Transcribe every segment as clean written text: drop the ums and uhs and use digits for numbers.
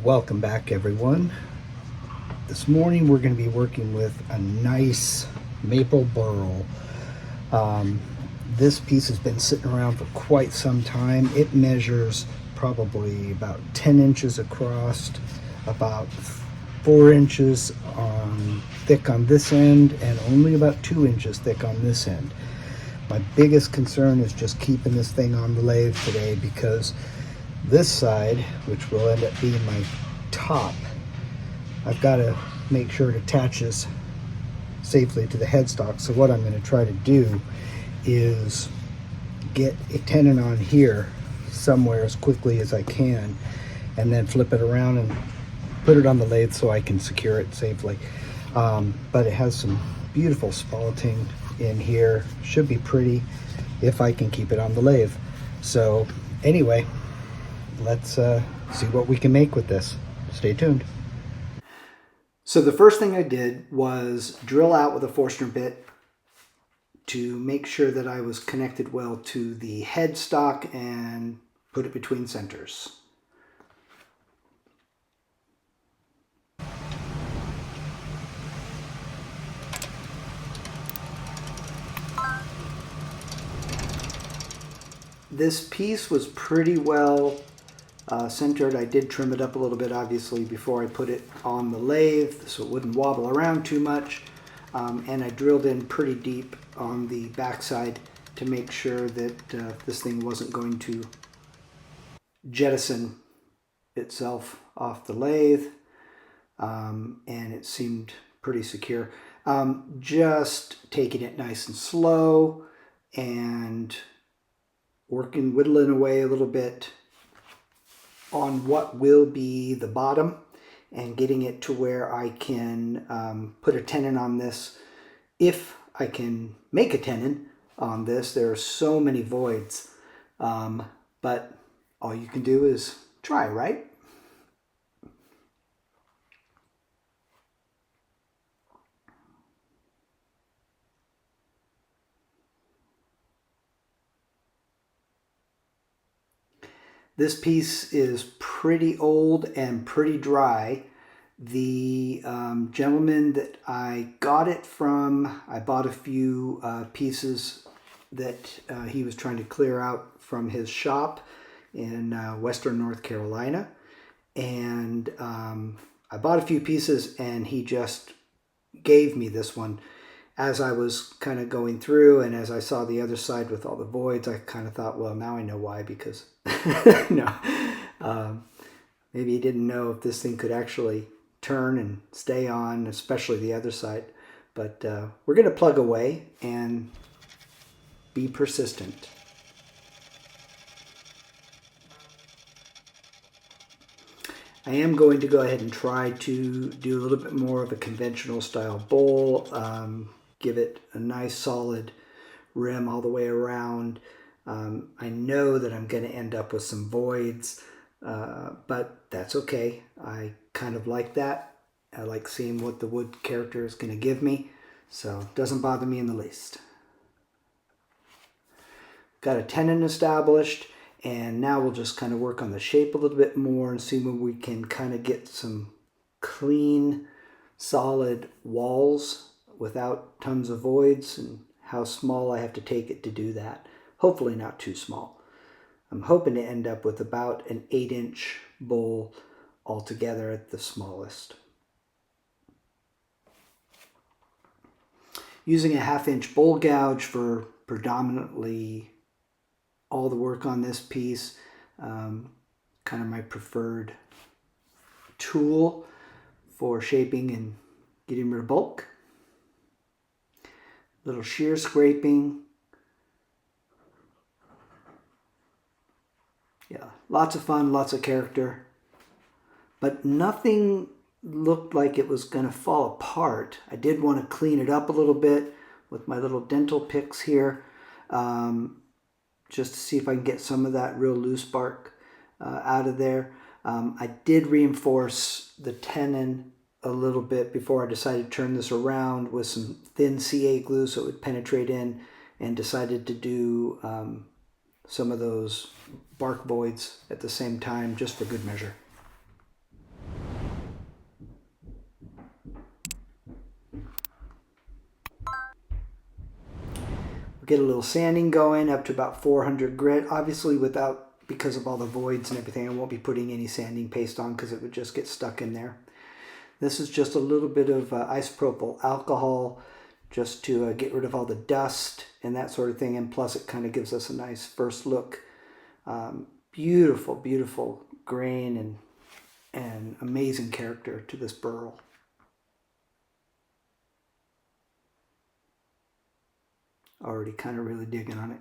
Welcome back, everyone. This morning we're going to be working with a nice maple burl. This piece has been sitting around for quite some time. It measures probably about 10 inches across, about 4 inches thick on this end, and only about 2 inches thick on this end. My biggest concern is just keeping this thing on the lathe today, because this side, which will end up being my top, I've got to make sure it attaches safely to the headstock. So what I'm going to try to do is get a tenon on here somewhere as quickly as I can, and then flip it around and put it on the lathe so I can secure it safely. But it has some beautiful spalting in here. Should be pretty if I can keep it on the lathe. So anyway, let's see what we can make with this. Stay tuned. So the first thing I did was drill out with a Forstner bit to make sure that I was connected well to the headstock and put it between centers. This piece was pretty well centered. I did trim it up a little bit, obviously, before I put it on the lathe so it wouldn't wobble around too much. And I drilled in pretty deep on the backside to make sure that this thing wasn't going to jettison itself off the lathe. And it seemed pretty secure. Just taking it nice and slow and whittling away a little bit on what will be the bottom, and getting it to where I can put a tenon on this. If I can make a tenon on this, there are so many voids, but all you can do is try, right? This piece is pretty old and pretty dry. The gentleman that I got it from, I bought a few pieces that he was trying to clear out from his shop in Western North Carolina. And I bought a few pieces and he just gave me this one. As I was kind of going through and as I saw the other side with all the voids, I kind of thought, well, now I know why, because no, maybe he didn't know if this thing could actually turn and stay on, especially the other side. But we're going to plug away and be persistent. I am going to go ahead and try to do a little bit more of a conventional style bowl. Give it a nice solid rim all the way around. I know that I'm going to end up with some voids, but that's okay. I kind of like that. I like seeing what the wood character is going to give me, so it doesn't bother me in the least. Got a tenon established, and now we'll just kind of work on the shape a little bit more and see when we can kind of get some clean, solid walls without tons of voids, and how small I have to take it to do that. Hopefully not too small. I'm hoping to end up with about an 8-inch bowl altogether at the smallest. Using a 1/2-inch bowl gouge for predominantly all the work on this piece, kind of my preferred tool for shaping and getting rid of bulk. Little shear scraping. Yeah, lots of fun, lots of character. But nothing looked like it was going to fall apart. I did want to clean it up a little bit with my little dental picks here, just to see if I can get some of that real loose bark out of there. I did reinforce the tenon a little bit before I decided to turn this around with some thin C8 glue so it would penetrate in, and decided to do some of those bark voids at the same time, just for good measure. get a little sanding going up to about 400 grit. Obviously because of all the voids and everything, I won't be putting any sanding paste on because it would just get stuck in there. This is just a little bit of isopropyl alcohol just to get rid of all the dust and that sort of thing. And plus it kind of gives us a nice first look. Beautiful, beautiful grain and amazing character to this burl. Already kind of really digging on it.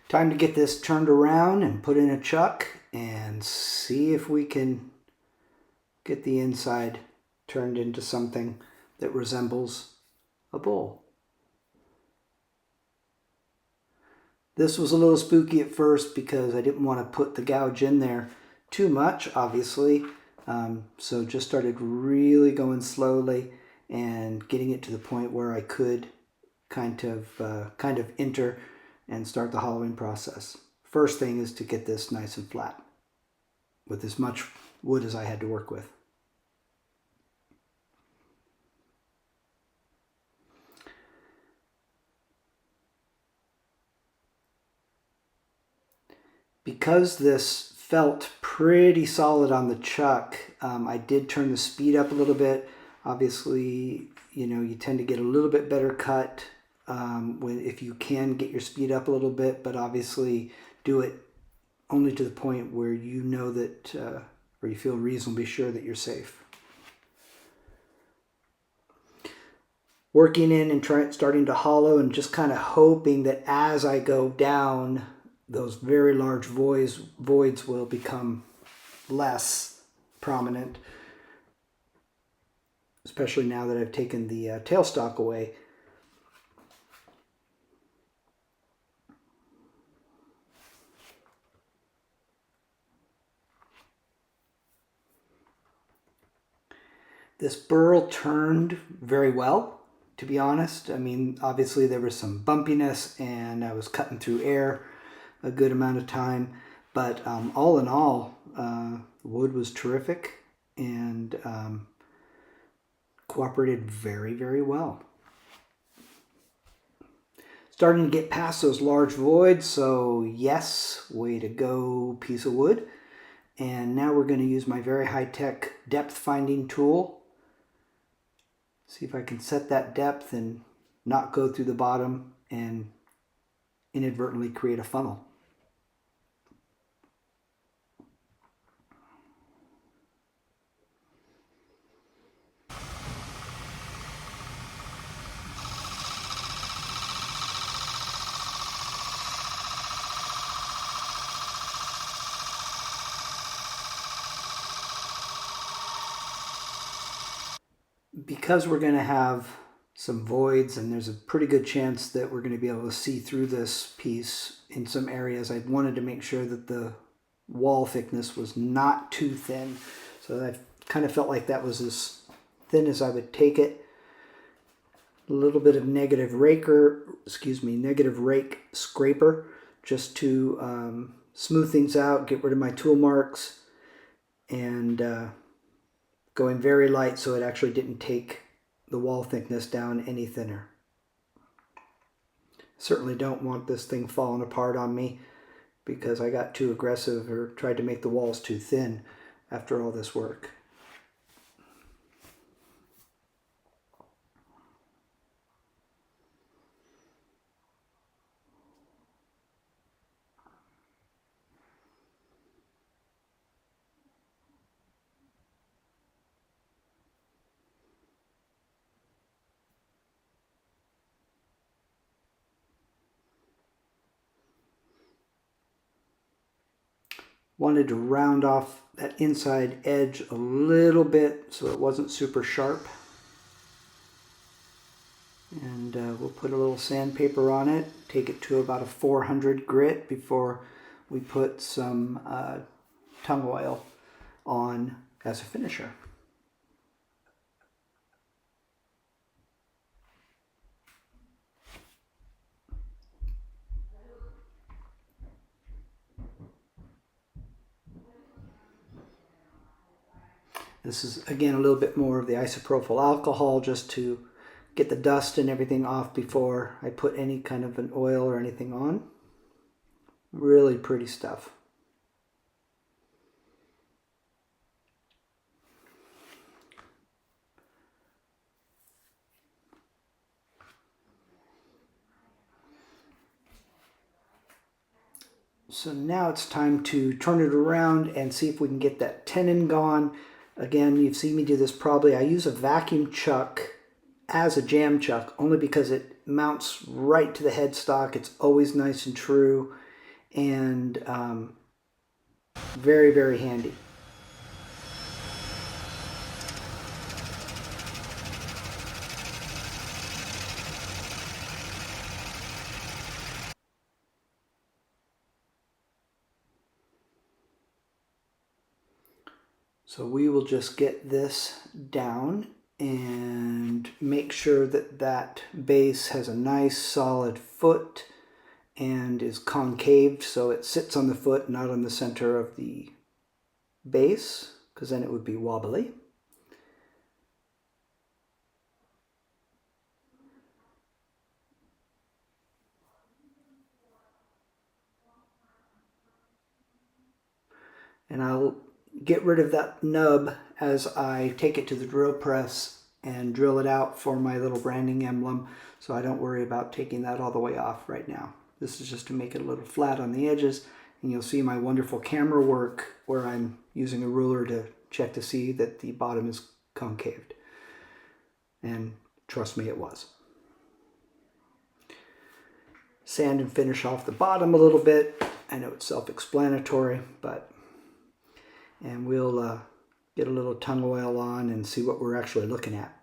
Time to get this turned around and put in a chuck and see if we can get the inside turned into something that resembles a bowl. This was a little spooky at first because I didn't want to put the gouge in there too much, obviously. So just started really going slowly and getting it to the point where I could kind of enter and start the hollowing process. First thing is to get this nice and flat with as much wood as I had to work with. Because this felt pretty solid on the chuck, I did turn the speed up a little bit. Obviously, you tend to get a little bit better cut if you can get your speed up a little bit, but obviously do it only to the point where you know that, or you feel reasonably sure that you're safe. Working in and starting to hollow and just kind of hoping that as I go down, those very large voids will become less prominent, especially now that I've taken the tailstock away. This burl turned very well, to be honest. I mean, obviously there was some bumpiness and I was cutting through air a good amount of time, but all in all, the wood was terrific and cooperated very, very well. Starting to get past those large voids, so yes, way to go, piece of wood. And now we're going to use my very high-tech depth finding tool. See if I can set that depth and not go through the bottom and inadvertently create a funnel. Because we're going to have some voids and there's a pretty good chance that we're going to be able to see through this piece in some areas, I wanted to make sure that the wall thickness was not too thin. So I kind of felt like that was as thin as I would take it. A little bit of negative rake scraper just to smooth things out, get rid of my tool marks, and going very light so it actually didn't take the wall thickness down any thinner. Certainly don't want this thing falling apart on me because I got too aggressive or tried to make the walls too thin after all this work. Wanted to round off that inside edge a little bit so it wasn't super sharp. And we'll put a little sandpaper on it, take it to about a 400 grit before we put some tung oil on as a finisher. This is again a little bit more of the isopropyl alcohol just to get the dust and everything off before I put any kind of an oil or anything on. Really pretty stuff. So now it's time to turn it around and see if we can get that tenon gone. Again, you've seen me do this probably. I use a vacuum chuck as a jam chuck only because it mounts right to the headstock. It's always nice and true and very, very handy. So we will just get this down and make sure that that base has a nice solid foot and is concaved so it sits on the foot, not on the center of the base, because then it would be wobbly. And I'll get rid of that nub as I take it to the drill press and drill it out for my little branding emblem, so I don't worry about taking that all the way off right now. This is just to make it a little flat on the edges, and you'll see my wonderful camera work where I'm using a ruler to check to see that the bottom is concaved. And trust me, it was. Sand and finish off the bottom a little bit. I know it's self-explanatory, but... And we'll get a little tung oil on and see what we're actually looking at.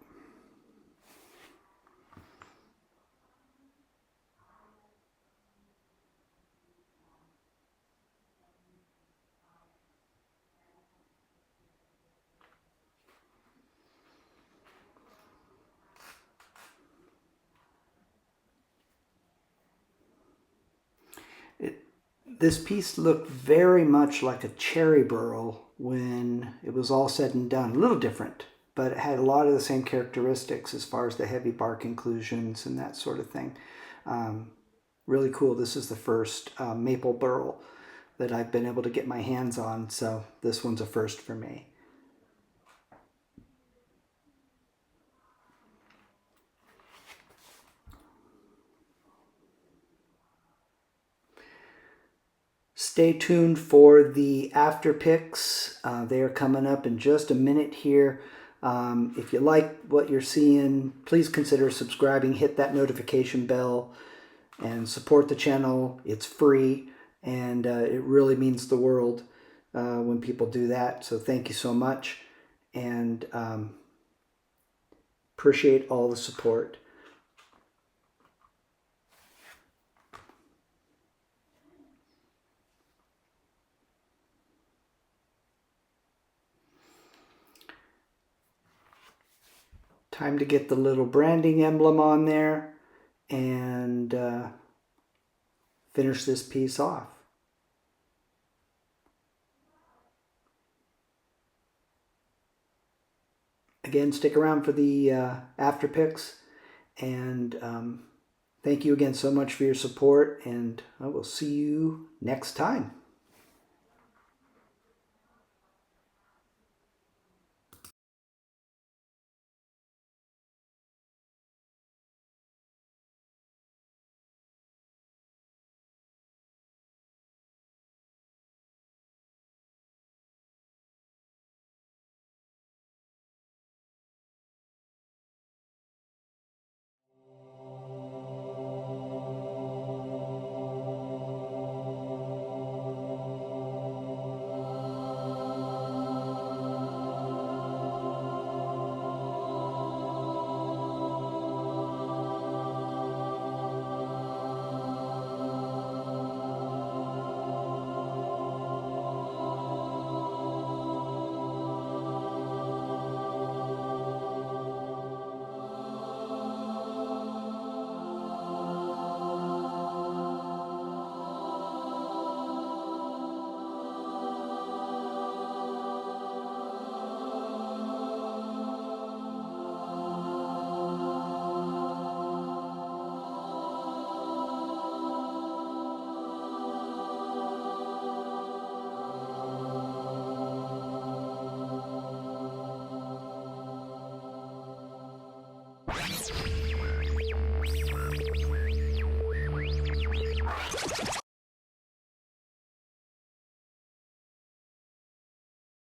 This piece looked very much like a cherry burl when it was all said and done. A little different, but it had a lot of the same characteristics as far as the heavy bark inclusions and that sort of thing. Really cool. This is the first maple burl that I've been able to get my hands on, so this one's a first for me. Stay tuned for the after pics. They are coming up in just a minute here. If you like what you're seeing, please consider subscribing, hit that notification bell, and support the channel. It's free, and it really means the world when people do that. So thank you so much, and appreciate all the support. Time to get the little branding emblem on there and finish this piece off. Again, stick around for the after pics, and thank you again so much for your support, and I will see you next time.